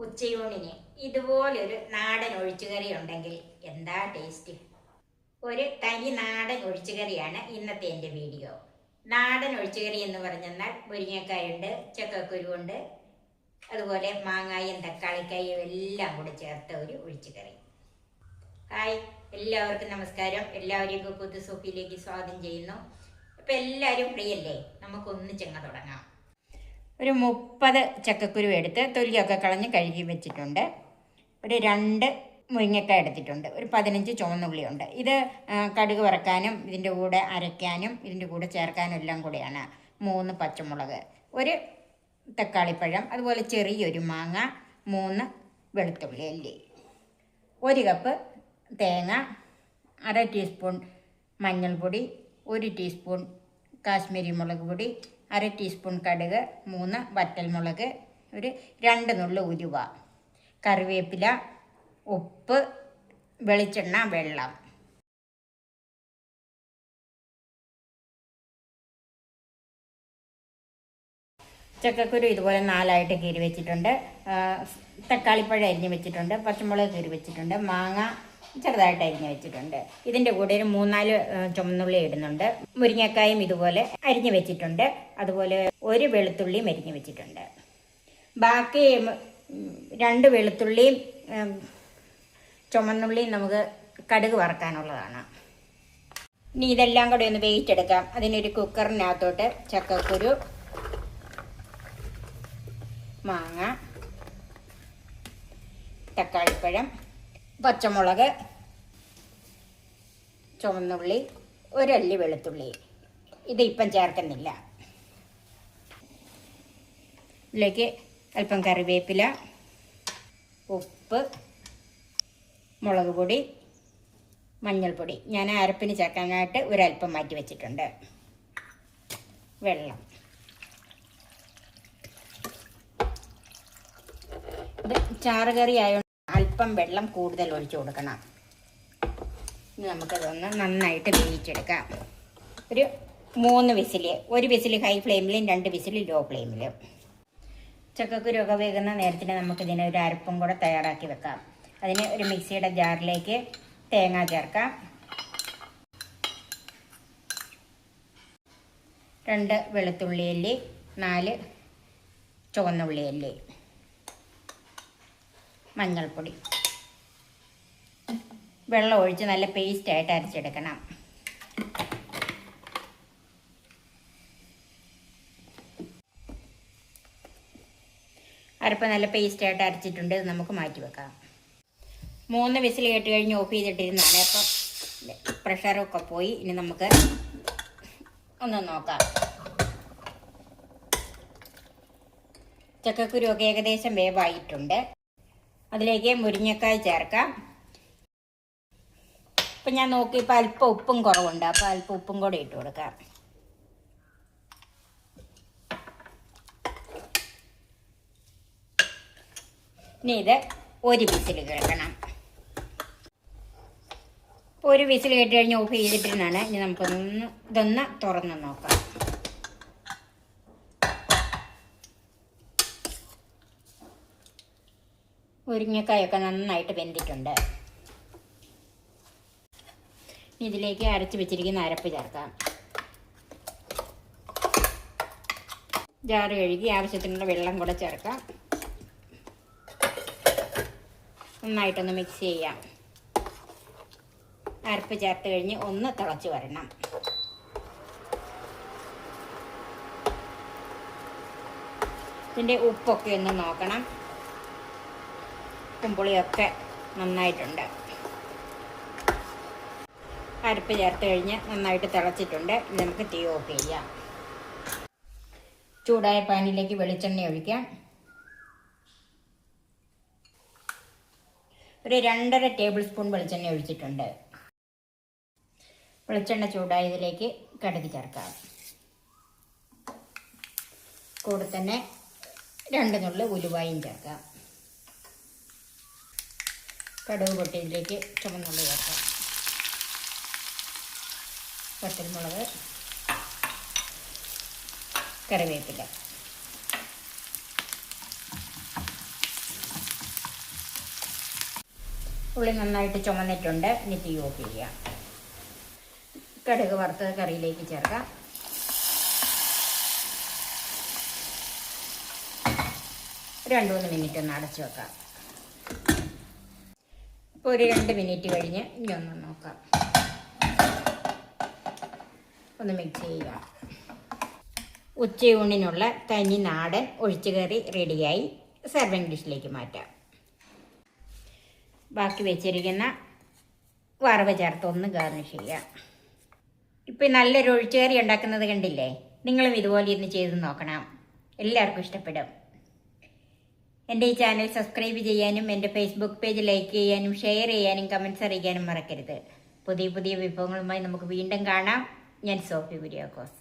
ഉച്ചയൂണിന് ഇതുപോലൊരു നാടൻ ഒഴിച്ചുകറി ഉണ്ടെങ്കിൽ എന്താ ടേസ്റ്റ്. ഒരു തനി നാടൻ ഒഴിച്ചുകറിയാണ് ഇന്നത്തെ എൻ്റെ വീഡിയോ. നാടൻ ഒഴിച്ചുകറി എന്ന് പറഞ്ഞാൽ മുരിങ്ങക്കായുണ്ട്, ചക്കക്കുരുവുണ്ട്, അതുപോലെ മാങ്ങായും തക്കാളിക്കായും എല്ലാം കൂടെ ചേർത്ത ഒരു ഒഴിച്ചുകറി. ഹായ്, എല്ലാവർക്കും നമസ്കാരം. എല്ലാവരെയും കുക്കുത്ത് സോപ്പിയിലേക്ക് സ്വാഗതം ചെയ്യുന്നു. അപ്പം എല്ലാവരും ഫ്രീ അല്ലേ? നമുക്കൊന്നിച്ചങ്ങ് തുടങ്ങാം. ഒരു 30 ചക്കക്കുരു എടുത്ത് തൊലിയൊക്കെ കളഞ്ഞ് കഴുകി വെച്ചിട്ടുണ്ട്. ഒരു 2 മുരിങ്ങക്കായ എടുത്തിട്ടുണ്ട്. ഒരു 15 ചുവന്നുള്ളിയുണ്ട്. ഇത് കടുക് വറക്കാനും ഇതിൻ്റെ കൂടെ അരയ്ക്കാനും ഇതിൻ്റെ കൂടെ ചേർക്കാനും എല്ലാം കൂടെയാണ്. 3 പച്ചമുളക്, ഒരു തക്കാളിപ്പഴം, അതുപോലെ ചെറിയൊരു മാങ്ങ, 3 വെളുത്തുള്ളി അല്ലി, 1 കപ്പ് തേങ്ങ, 1/2 ടീസ്പൂൺ മഞ്ഞൾപ്പൊടി, 1 ടീസ്പൂൺ കാശ്മീരി മുളക് പൊടി, 1/2 ടീസ്പൂൺ കടുക്, 3 വറ്റൽമുളക്, ഒരു 2 നുള്ളു ഉലുവ, കറിവേപ്പില, ഉപ്പ്, വെളിച്ചെണ്ണ, വെള്ളം. ചക്കക്കുരു ഇതുപോലെ 4ആയിട്ട് കീറി വെച്ചിട്ടുണ്ട്. തക്കാളിപ്പഴം അരിഞ്ഞ് വെച്ചിട്ടുണ്ട്. പച്ചമുളക് കീറി വെച്ചിട്ടുണ്ട്. മാങ്ങ ചെറുതായിട്ട് അരിഞ്ഞ് വെച്ചിട്ടുണ്ട്. ഇതിൻ്റെ കൂടെ ഒരു 3-4 ചുവന്നുള്ളി ഇടുന്നുണ്ട്. മുരിങ്ങക്കായും ഇതുപോലെ അരിഞ്ഞ് വെച്ചിട്ടുണ്ട്. അതുപോലെ ഒരു വെളുത്തുള്ളിയും അരിഞ്ഞ് വെച്ചിട്ടുണ്ട്. ബാക്കി 2 വെളുത്തുള്ളിയും ചുവന്നുള്ളിയും നമുക്ക് കടുക് വറക്കാനുള്ളതാണ്. ഇനി ഇതെല്ലാം കൂടെ ഒന്ന് വേവിച്ചെടുക്കാം. അതിനൊരു കുക്കറിനകത്തോട്ട് ചക്കക്കുരു, മാങ്ങ, തക്കാളിപ്പഴം, പച്ചമുളക്, ചുവന്നുള്ളി, ഒരല്ലി വെളുത്തുള്ളി, ഇതിപ്പം ചേർക്കുന്നില്ല. ഇതിലേക്ക് അല്പം കറിവേപ്പില, ഉപ്പ്, മുളക് പൊടി, മഞ്ഞൾപ്പൊടി, ഞാൻ അരപ്പിന് ചേർക്കാനായിട്ട് ഒരല്പം മാറ്റി വെച്ചിട്ടുണ്ട്, വെള്ളം. ഇത് ചാറുകറി ആയതുകൊണ്ട് അല്പം വെള്ളം കൂടുതൽ ഒഴിച്ചു കൊടുക്കണം. ഇനി നമുക്കതൊന്ന് നന്നായിട്ട് വേവിച്ചെടുക്കാം. ഒരു 3 വിസിൽ, 1 വിസിൽ ഹൈ ഫ്ലെയിമിലും 2 വിസിൽ ലോ ഫ്ലെയിമിലും. ചക്കക്കുരുവൊക്കെ വേകുന്ന നേരത്തിന് നമുക്കിതിന് ഒരു അരപ്പും കൂടെ തയ്യാറാക്കി വെക്കാം. അതിന് ഒരു മിക്സിയുടെ ജാറിലേക്ക് തേങ്ങ ചേർക്കാം, 2 വെളുത്തുള്ളി അല്ലി, 4 ചുവന്നുള്ളി അല്ലി, മഞ്ഞൾപ്പൊടി, വെള്ളം ഒഴിച്ച് നല്ല പേസ്റ്റായിട്ട് അരച്ചെടുക്കണം. അരപ്പ് നല്ല പേസ്റ്റായിട്ട് അരച്ചിട്ടുണ്ട്. ഇത് നമുക്ക് മാറ്റി വെക്കാം. 3 വിസിൽ കേട്ട് കഴിഞ്ഞ് ഓഫ് ചെയ്തിട്ടിരുന്നാണ്. അപ്പം പ്രഷറൊക്കെ പോയി. ഇനി നമുക്ക് ഒന്ന് നോക്കാം. ചക്കക്കുരുവൊക്കെ ഏകദേശം വേവായിട്ടുണ്ട്. അതിലേക്ക് മുരിങ്ങക്കായ ചേർക്കാം. ഇപ്പം ഞാൻ നോക്കിയപ്പോൾ അല്പം ഉപ്പും കുറവുണ്ട്. അപ്പോൾ അല്പം ഉപ്പും കൂടെ ഇട്ട് കൊടുക്കാം. ഇനി ഇത് 1 വിസിൽ കേൾക്കണം. 1 വിസിൽ കേട്ട് കഴിഞ്ഞ് ഓഫ് ചെയ്തിട്ടിരുന്നാണ്. ഇനി ഇതൊന്ന് തുറന്ന് നോക്കാം. മുരിങ്ങക്കായൊക്കെ നന്നായിട്ട് വെന്തിട്ടുണ്ട്. ഇതിലേക്ക് അരച്ച് വെച്ചിരിക്കുന്ന അരപ്പ് ചേർക്കാം. ജാറ് കഴുകി ആവശ്യത്തിനുള്ള വെള്ളം കൂടെ ചേർക്കാം. നന്നായിട്ടൊന്ന് മിക്സ് ചെയ്യാം. അരപ്പ് ചേർത്ത് കഴിഞ്ഞ് ഒന്ന് തിളച്ച് വരണം. ഇതിൻ്റെ ഉപ്പൊക്കെ ഒന്ന് നോക്കണം. പുളിയൊക്കെ നന്നായിട്ടുണ്ട്. അരപ്പ് ചേർത്ത് കഴിഞ്ഞ് നന്നായിട്ട് തിളച്ചിട്ടുണ്ട്. ഇത് നമുക്ക് തീ ഓഫ് ചെയ്യാം. ചൂടായ പാനിലേക്ക് വെളിച്ചെണ്ണ ഒഴിക്കാം. ഒരു 2.5 ടേബിൾ സ്പൂൺ വെളിച്ചെണ്ണ ഒഴിച്ചിട്ടുണ്ട്. വെളിച്ചെണ്ണ ചൂടായതിലേക്ക് കടുക് ചേർക്കാം. കൂടെ തന്നെ 2 നുള്ളു ഉലുവായും ചേർക്കാം. കടുക് പൊട്ടിയതിലേക്ക് ചുവന്നുള്ളി ചേർക്കാം. വറ്റൽമുളക്, കറിവേപ്പില, ഉള്ളി നന്നായിട്ട് ചുമന്നിട്ടുണ്ട്. ഇനി തീ ഓഫ് ചെയ്യാം. കടുക് വറുത്തത് കറിയിലേക്ക് ചേർക്കാം. രണ്ട് 3 മിനിറ്റ് ഒന്ന് അടച്ചു വെക്കാം. ഇപ്പോൾ ഒരു 2 മിനിറ്റ് കഴിഞ്ഞ് ഇനി ഒന്ന് നോക്കാം. ഒന്ന് മിക്സ് ചെയ്യുക. ഉച്ചയൂണിനുള്ള തനി നാടൻ ഒഴിച്ചുകറി റെഡിയായി. സെർവിങ് ഡിഷിലേക്ക് മാറ്റാം. ബാക്കി വെച്ചിരിക്കുന്ന വറവ് ചേർത്ത് ഒന്ന് ഗാർണിഷ് ചെയ്യാം. ഇപ്പം നല്ലൊരു ഒഴിച്ചുകറി ഉണ്ടാക്കുന്നത് കണ്ടില്ലേ? നിങ്ങളും ഇതുപോലെ ഇന്ന് ചെയ്ത് നോക്കണം. എല്ലാവർക്കും ഇഷ്ടപ്പെടും. എൻ്റെ ഈ ചാനൽ സബ്സ്ക്രൈബ് ചെയ്യാനും എൻ്റെ ഫേസ്ബുക്ക് പേജ് ലൈക്ക് ചെയ്യാനും ഷെയർ ചെയ്യാനും കമൻറ്റ്സ് അറിയിക്കാനും മറക്കരുത്. പുതിയ പുതിയ വിഭവങ്ങളുമായി നമുക്ക് വീണ്ടും കാണാം. ഞാൻ സോഫി കുര്യാക്കോസ്.